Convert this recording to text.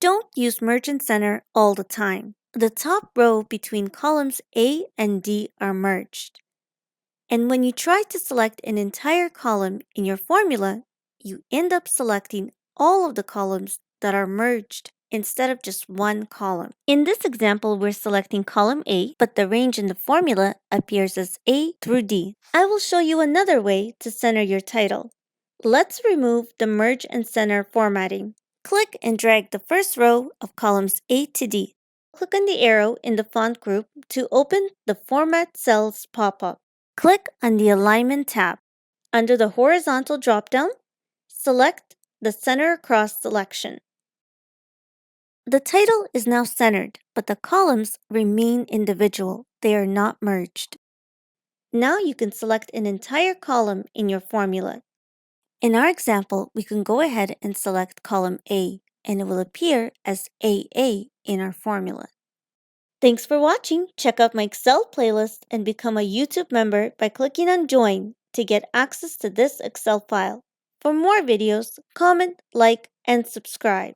Don't use merge and center all the time. The top row between columns A and D are merged. And when you try to select an entire column in your formula, you end up selecting all of the columns that are merged instead of just one column. In this example, we're selecting column A, but the range in the formula appears as A through D. I will show you another way to center your title. Let's remove the merge and center formatting. Click and drag the first row of columns A to D. Click on the arrow in the font group to open the Format Cells pop-up. Click on the Alignment tab. Under the horizontal dropdown, select the Center Across selection. The title is now centered, but the columns remain individual. They are not merged. Now you can select an entire column in your formula. In our example, we can go ahead and select column A, and it will appear as AA in our formula. Thanks for watching. Check out my Excel playlist and become a YouTube member by clicking on Join to get access to this Excel file. For more videos, comment, like, and subscribe.